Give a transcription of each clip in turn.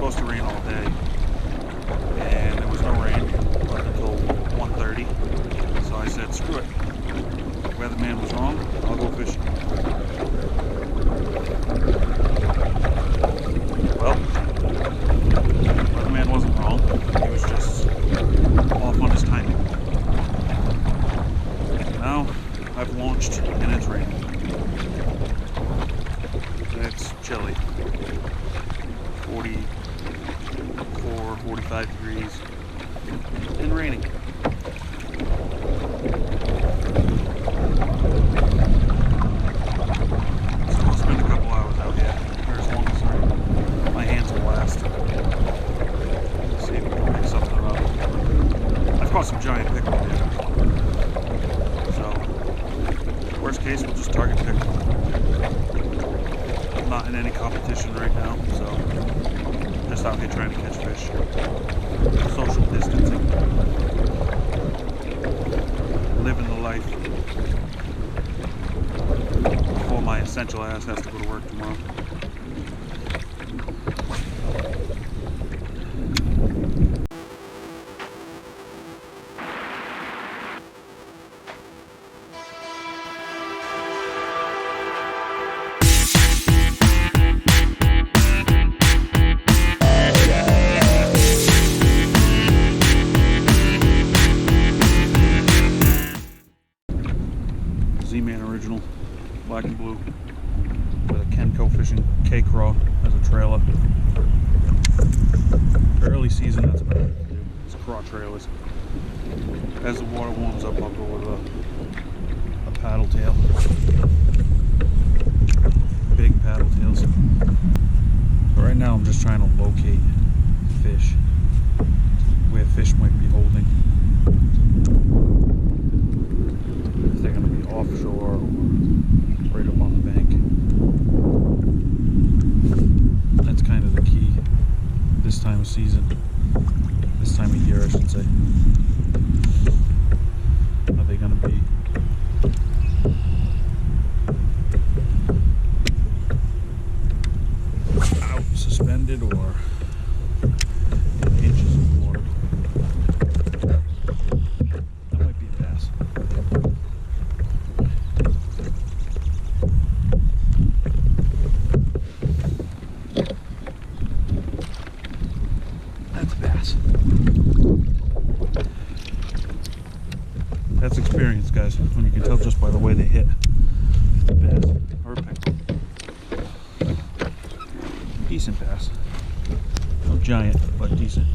supposed to rain all day, and there was no rain up until 1:30. So I said, screw it. Weatherman was wrong. I'll go fishing. Well, weatherman wasn't wrong. He was just off on his timing. Now I've launched and it's raining. It's chilly. 44, 45 degrees and raining. So I'll spend a couple hours out here, or as long as my hands will last. See if we can pick something up. I've caught some giant pickerel here. So, worst case, we'll just target pickerel. I'm not in any competition right now, so just out here trying to catch fish. Social distancing. Living the life before my essential ass has to go to work tomorrow. Z-Man original, black and blue, with a Kenco Fishing K-Craw as a trailer. Early season, that's about it to do. It's craw trailers. As the water warms up, I'll go with a paddle tail. Big paddle tails. But right now I'm just trying to locate fish, where fish might be holding. If they're going to be offshore or right up on the bank. That's kind of the key this time of season, this time of year I should say. Are they going to be out suspended or in inches of water? That might be a bass. That's experience, guys, when you can tell just by the way they hit a bass or a pickerel. Decent bass. No giant, but decent.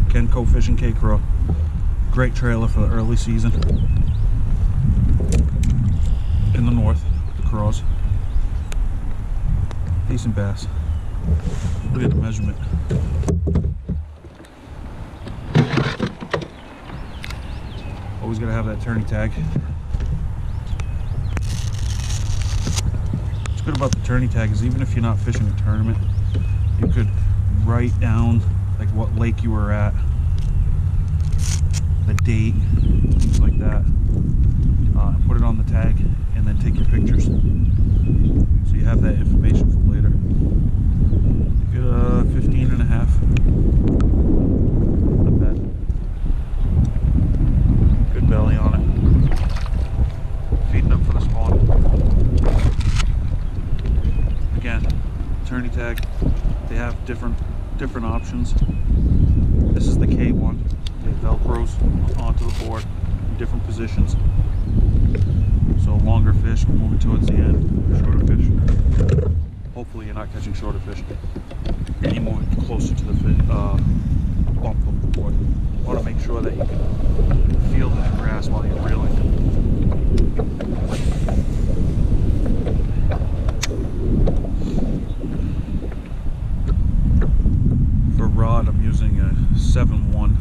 Kenco Fishing K-Craw. Great trailer for the early season. In the north, the craws. Decent bass. Look at the measurement. Always gotta have that turning tag. What's good about the turning tag is even if you're not fishing a tournament, you could write down like what lake you were at, the date, things like that. Put it on the tag and then take your pictures. So you have that information for later. 15 and a half. Not bad. Good belly on it. Feeding up for the spawn. Again, turning tag. They have different options. This is the K1. It velcros onto the board in different positions. So longer fish moving towards the end, shorter fish. Hopefully you're not catching shorter fish. Any more closer to the bump of the board. You want to make sure that you can feel that grass while you're reeling. For rod, I'm using a 7-1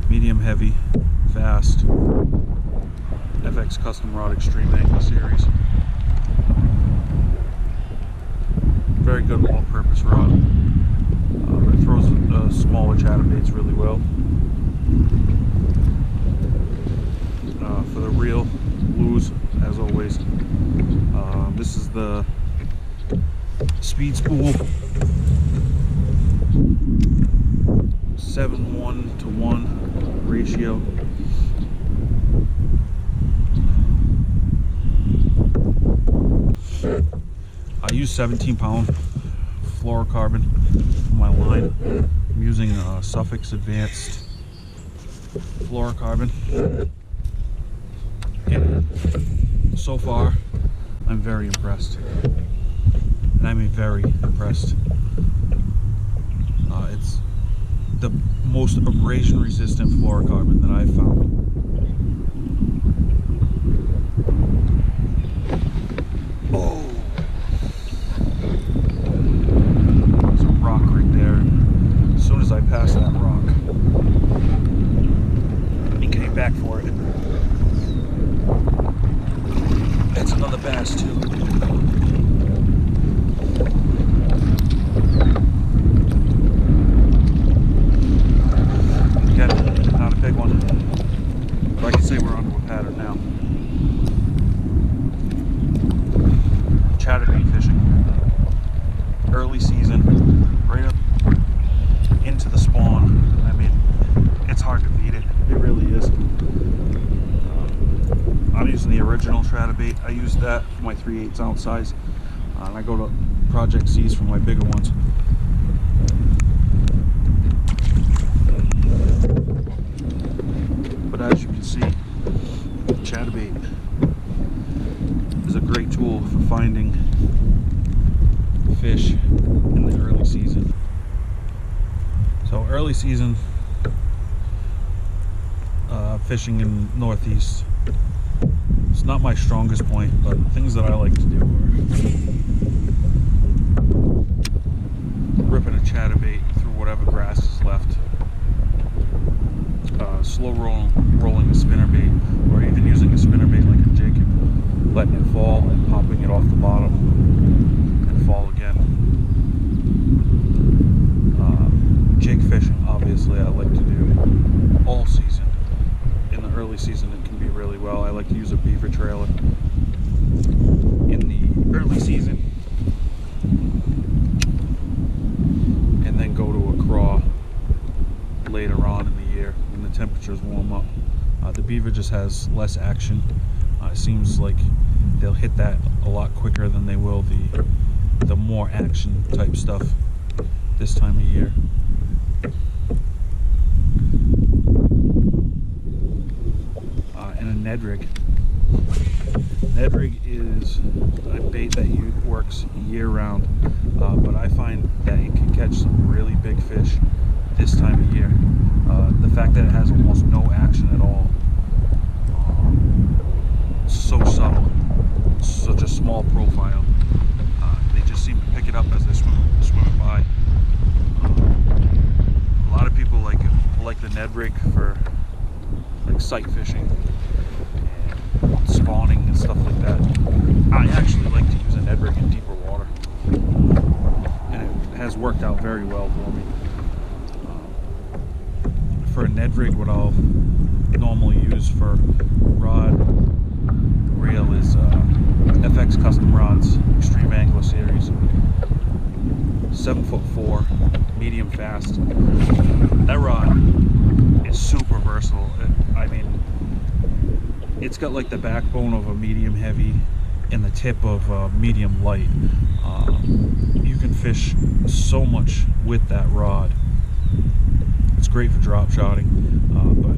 medium heavy, fast FX Custom Rod Extreme Angle Series. Very good all-purpose rod. It throws smaller chatterbaits really well. For the reel, blues, as always. size. This is the speed spool, 7:1 ratio. I use 17-pound fluorocarbon for my line. I'm using Suffix Advanced fluorocarbon. And so far, I'm very impressed. And I mean very impressed. It's the most abrasion resistant fluorocarbon that I've found. Oh! There's a rock right there. As soon as I pass that rock, he came back for it. It's another bass too. Again, not a big one, but I can say we're onto a pattern now. Chatterbait fishing, early season, right up into the spawn. I mean, it's hard to beat it. It really is. I'm using the original chatterbait. I use that for my 3/8 ounce size, and I go to Project C's for my bigger ones. But as you can see, chatterbait is a great tool for finding fish in the early season. So early season fishing in Northeast, it's not my strongest point, but things that I like to do are ripping a chatterbait through whatever grass is left, slow rolling a spinnerbait, or even using a spinnerbait like a jig, letting it fall and popping it off the bottom and fall again. Jig fishing, obviously, I like to do all season. In the early season, it can be really well. I like to use a beaver trailer in the early season, and then go to a craw later on in the year when the temperatures warm up. The beaver just has less action. It seems like they'll hit that a lot quicker than they will the more action type stuff this time of year. And a Ned rig. Ned rig is a bait that works year round, but I find that it can catch some really big fish this time of year. The fact that it has almost no action at all, so subtle, such a small profile, they just seem to pick it up as they swim by. A lot of people like the Ned rig for like sight fishing and spawning and stuff like that. I actually like to use a Ned rig in deeper water, and it has worked out very well for me. For a Ned rig, what I'll normally use for rod reel is FX Custom Rods Extreme Angler Series, 7'4", medium fast. That rod is super versatile. I mean, it's got like the backbone of a medium heavy and the tip of a medium light. You can fish so much with that rod. It's great for drop shotting, but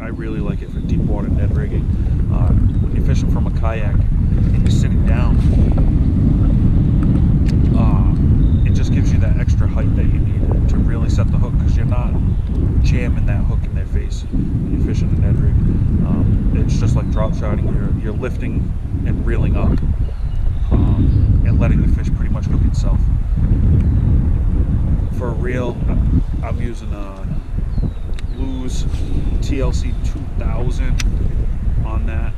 I really like it for deep water Ned rigging. When you're fishing from a kayak and you're sitting down, it just gives you that extra height that you need to really set the hook, because you're not jamming that hook in their face when you're fishing a Ned rig. It's just like drop shotting. You're lifting and reeling up, and letting the fish pretty much hook itself. For a reel, I'm using a Lew's TLC 2000 on that,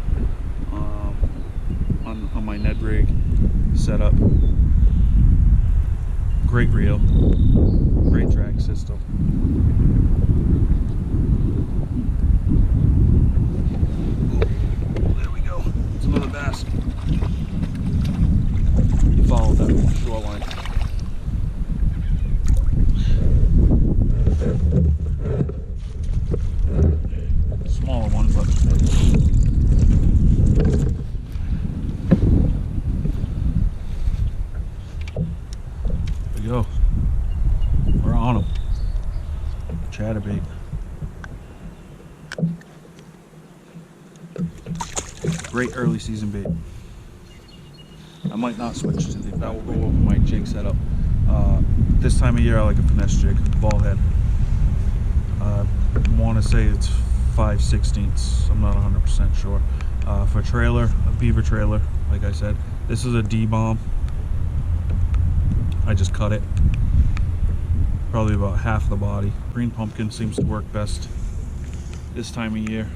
on my Ned rig setup. Great reel, great drag system. Ooh, there we go. It's another bass. Great early season bait. I might not switch to the, that will go over my jig setup. This time of year I like a finesse jig, ball head. I want to say it's 5/16. I'm not 100% sure. For trailer, a beaver trailer, like I said. This is a D-bomb. I just cut it. Probably about half the body. Green pumpkin seems to work best this time of year.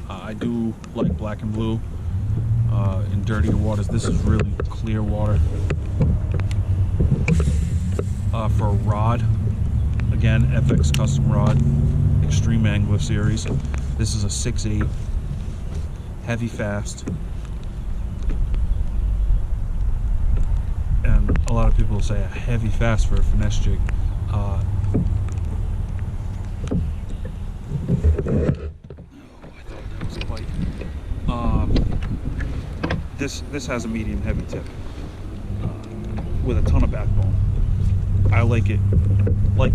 I do like black and blue in dirtier waters. This is really clear water. For a rod, again, FX custom rod, Extreme Angler series. This is a 6/8, heavy fast. And a lot of people say a heavy fast for a finesse jig. This has a medium heavy tip with a ton of backbone. I like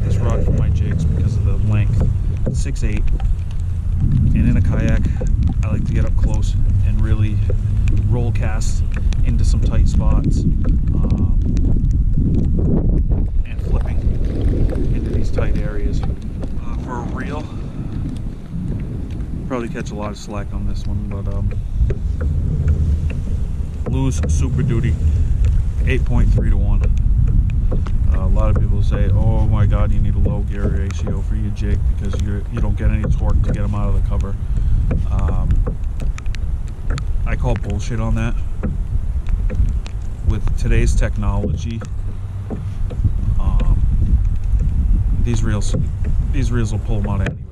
this rod for my jigs because of the length. 6/8, and in a kayak I like to get up close and really roll cast into some tight spots, and flipping into these tight areas. For a reel, probably catch a lot of slack on this one, but Lewis Super Duty 8.3 to 1. A lot of people say, oh my god, you need a low gear ratio for your jig because you don't get any torque to get them out of the cover. I call bullshit on that. With today's technology, these reels will pull them out anywhere.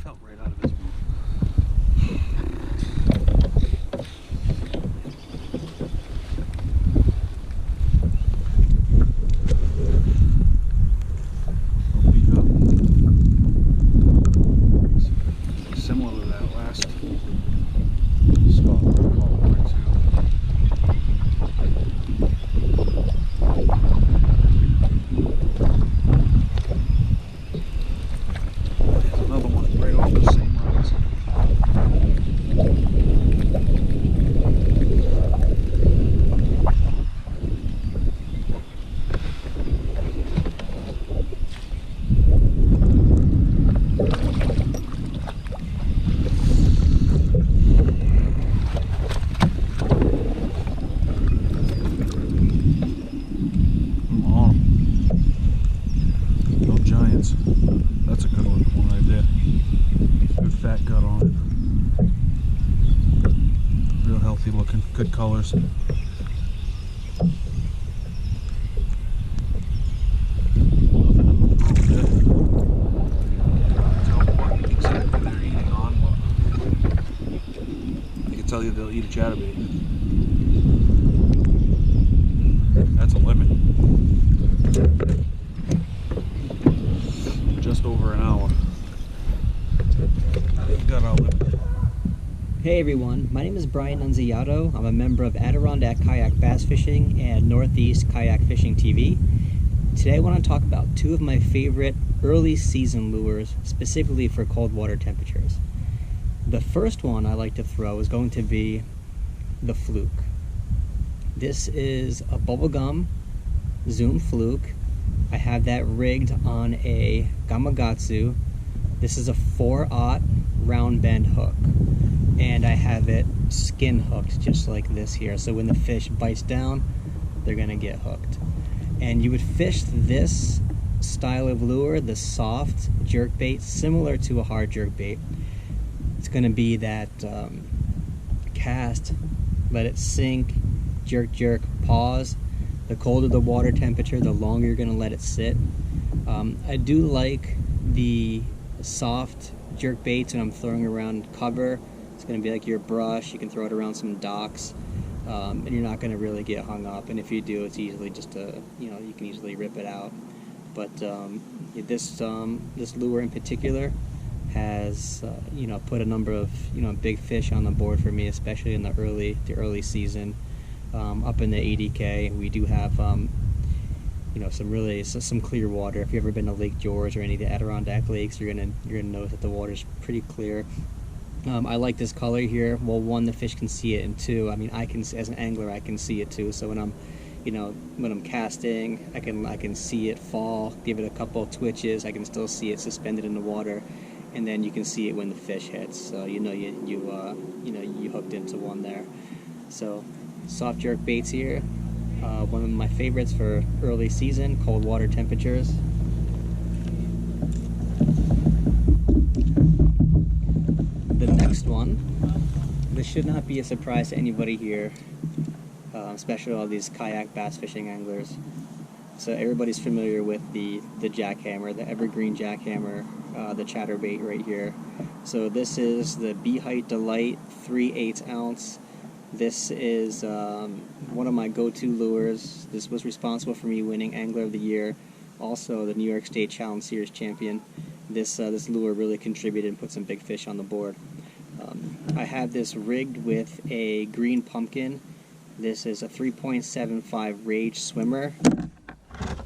Felt right out of his mouth. Similar to that last spot where I caught one There's another one right off the same rods. That's a good one right there. Good fat gut on it. Real healthy looking, good colors. Exactly they're eating on, but I can tell you they'll eat a chatterbait. That's a limit. Just over an hour. Got our limit. Hey everyone, my name is Bryan Nunziato. I'm a member of Adirondack Kayak Bass Fishing and Northeast Kayak Fishing TV. Today I want to talk about two of my favorite early season lures, specifically for cold water temperatures. The first one I like to throw is going to be the Fluke. This is a bubblegum Zoom Fluke. I have that rigged on a Gamakatsu. This is a 4/0 round bend hook, and I have it skin hooked just like this here, so when the fish bites down they're gonna get hooked. And you would fish this style of lure, the soft jerk bait, similar to a hard jerk bait. It's gonna be that cast, let it sink, jerk jerk, pause. The colder the water temperature, the longer you're going to let it sit. I do like the soft jerk baits when I'm throwing around cover. It's going to be like your brush. You can throw it around some docks, and you're not going to really get hung up. And if you do, it's easily just you can easily rip it out. But this lure in particular has put a number of big fish on the board for me, especially in the early season. Up in the 80K, we do have some clear water. If you've ever been to Lake George or any of the Adirondack lakes, you're gonna notice that the water's pretty clear. I like this color here. Well, one, the fish can see it, and two, I mean, as an angler, I can see it too. So when I'm casting, I can see it fall, give it a couple of twitches. I can still see it suspended in the water, and then you can see it when the fish hits. So you hooked into one there. So soft jerk baits here. One of my favorites for early season, cold water temperatures. The next one, this should not be a surprise to anybody here, especially all these kayak bass fishing anglers. So everybody's familiar with the jackhammer, the evergreen jackhammer, the chatterbait right here. So this is the Be-Height Delight 3/8 ounce. This is one of my go-to lures. This was responsible for me winning Angler of the Year, also the New York State Challenge Series champion. This lure really contributed and put some big fish on the board. I have this rigged with a green pumpkin. This is a 3.75 Rage swimmer.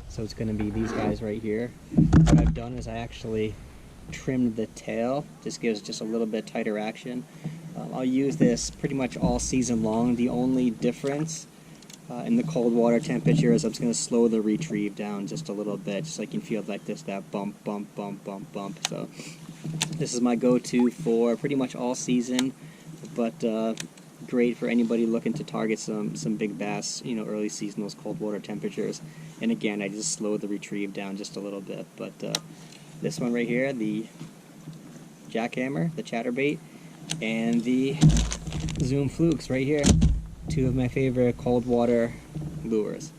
So it's going to be these guys right here. What I've done is I actually trimmed the tail. This gives just a little bit tighter action. I'll use this pretty much all season long. The only difference in the cold water temperature is I'm just going to slow the retrieve down just a little bit, just so you can feel like that bump, bump, bump, bump, bump. So this is my go-to for pretty much all season, but great for anybody looking to target some big bass, early season, those cold water temperatures. And again, I just slow the retrieve down just a little bit. But this one right here, the jackhammer, the chatterbait, and the Zoom Flukes right here, two of my favorite cold water lures.